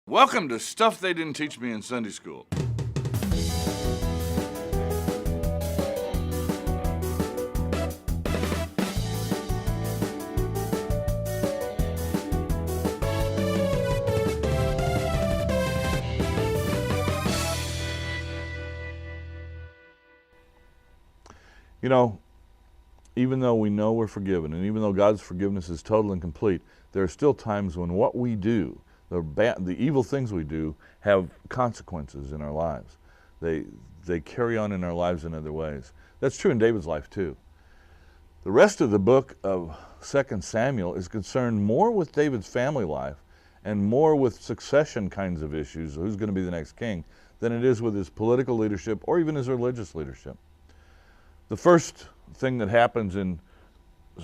Welcome to Stuff They Didn't Teach Me in Sunday School. You know, even though we know we're forgiven, and even though God's forgiveness is total and complete, there are still times when what we do, the evil things we do, have consequences in our lives. They carry on in our lives in other ways. That's true in David's life too. The rest of the book of 2 Samuel is concerned more with David's family life and more with succession kinds of issues, who's going to be the next king, than it is with his political leadership or even his religious leadership. The first thing that happens in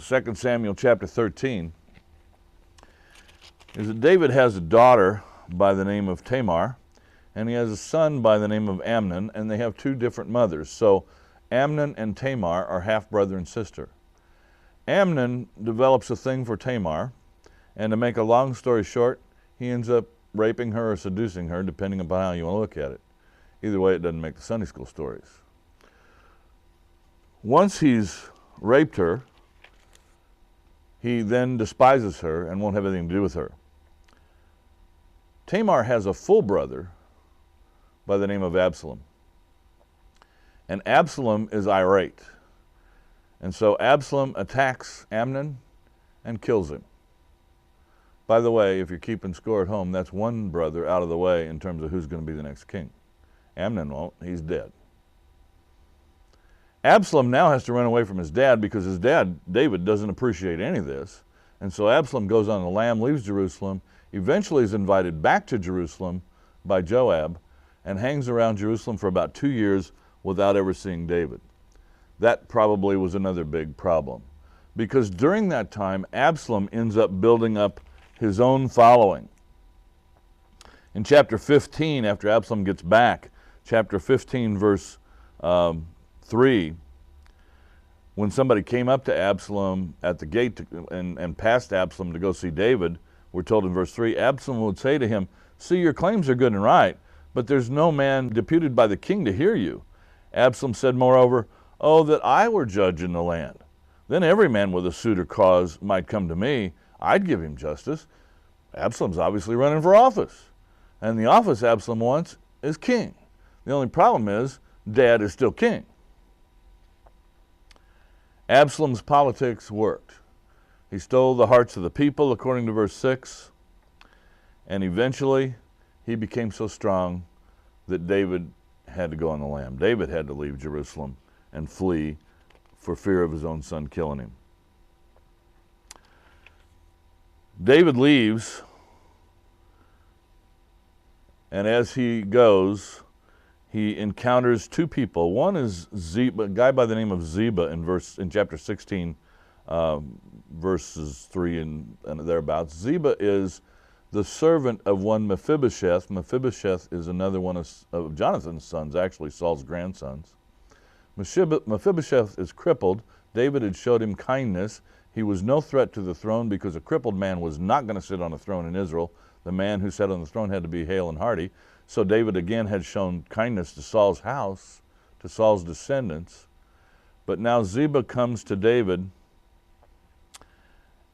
2 Samuel chapter 13 is that David has a daughter by the name of Tamar, and he has a son by the name of Amnon, and they have two different mothers. So Amnon and Tamar are half brother and sister. Amnon develops a thing for Tamar, and to make a long story short, he ends up raping her or seducing her, depending upon how you want to look at it. Either way, it doesn't make the Sunday school stories. Once he's raped her, he then despises her and won't have anything to do with her. Tamar has a full brother by the name of Absalom. And Absalom is irate. And so Absalom attacks Amnon and kills him. By the way, if you're keeping score at home, that's one brother out of the way in terms of who's going to be the next king. Amnon won't. He's dead. Absalom now has to run away from his dad because his dad, David, doesn't appreciate any of this. And so Absalom goes on the lam, leaves Jerusalem, eventually is invited back to Jerusalem by Joab, and hangs around Jerusalem for about 2 years without ever seeing David. That probably was another big problem, because during that time, Absalom ends up building up his own following. In chapter 15, after Absalom gets back, chapter 15, verse 3, when somebody came up to Absalom at the gate and passed Absalom to go see David, we're told in verse 3, Absalom would say to him, "See, your claims are good and right, but there's no man deputed by the king to hear you." Absalom said, moreover, "Oh, that I were judge in the land. Then every man with a suit or cause might come to me. I'd give him justice." Absalom's obviously running for office. And the office Absalom wants is king. The only problem is, Dad is still king. Absalom's politics worked. He stole the hearts of the people, according to verse 6, and eventually he became so strong that David had to go on the lam. David had to leave Jerusalem and flee for fear of his own son killing him. David leaves, and as he goes, he encounters two people. One is Ziba, a guy by the name of Ziba in chapter 16, verses 3 and thereabouts. Ziba is the servant of one Mephibosheth. Mephibosheth is another one of Jonathan's sons, actually Saul's grandsons. Mephibosheth is crippled. David had showed him kindness. He was no threat to the throne because a crippled man was not going to sit on a throne in Israel. The man who sat on the throne had to be hale and hearty. So David again had shown kindness to Saul's house, to Saul's descendants. But now Ziba comes to David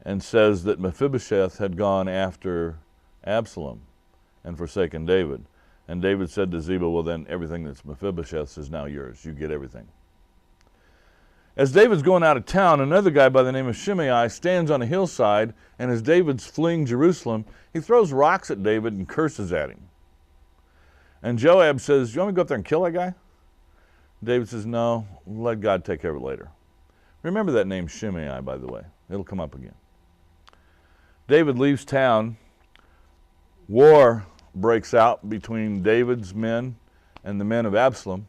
and says that Mephibosheth had gone after Absalom and forsaken David. And David said to Ziba, well then everything that's Mephibosheth's is now yours. You get everything. As David's going out of town, another guy by the name of Shimei stands on a hillside, and as David's fleeing Jerusalem, he throws rocks at David and curses at him. And Joab says, "You want me to go up there and kill that guy?" David says, "No, let God take care of it later." Remember that name Shimei, by the way. It'll come up again. David leaves town. War breaks out between David's men and the men of Absalom.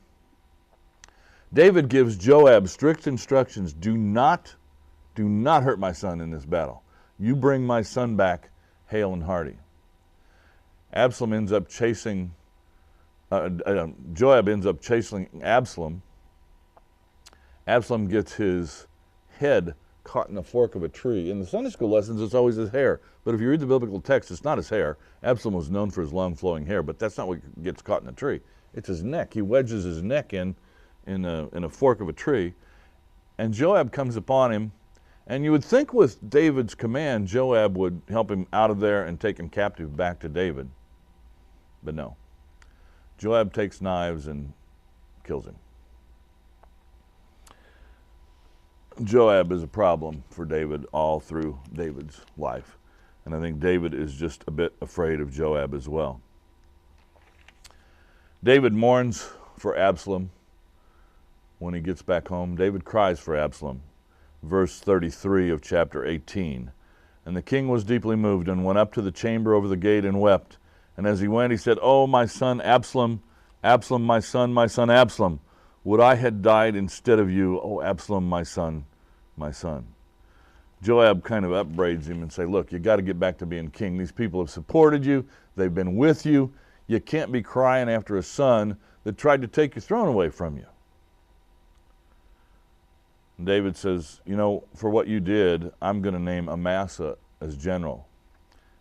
David gives Joab strict instructions: do not hurt my son in this battle. You bring my son back hale and hearty. Absalom ends up chasing Joab ends up chasing Absalom. Absalom gets his head caught in the fork of a tree. In the Sunday school lessons, it's always his hair. But if you read the biblical text, it's not his hair. Absalom was known for his long flowing hair, but that's not what gets caught in a tree. It's his neck. He wedges his neck in a fork of a tree. And Joab comes upon him. And you would think with David's command, Joab would help him out of there and take him captive back to David. But no. Joab takes knives and kills him. Joab is a problem for David all through David's life. And I think David is just a bit afraid of Joab as well. David mourns for Absalom when he gets back home. David cries for Absalom. Verse 33 of chapter 18. And the king was deeply moved and went up to the chamber over the gate and wept. And as he went, he said, "Oh, my son Absalom, Absalom, my son Absalom, would I had died instead of you, oh Absalom, my son, my son." Joab kind of upbraids him and say, look, you got to get back to being king. These people have supported you. They've been with you. You can't be crying after a son that tried to take your throne away from you. And David says, you know, for what you did, I'm going to name Amasa as general.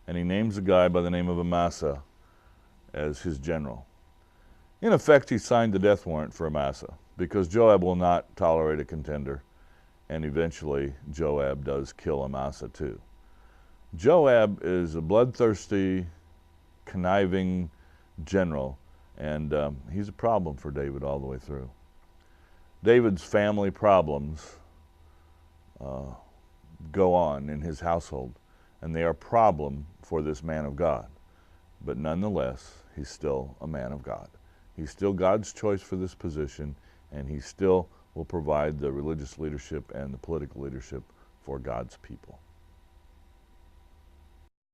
And he names a guy by the name of Amasa as his general. In effect, he signed the death warrant for Amasa because Joab will not tolerate a contender. And eventually, Joab does kill Amasa too. Joab is a bloodthirsty, conniving general, and he's a problem for David all the way through. David's family problems go on in his household, and they are a problem for this man of God. But nonetheless, he's still a man of God. He's still God's choice for this position, and he still will provide the religious leadership and the political leadership for God's people.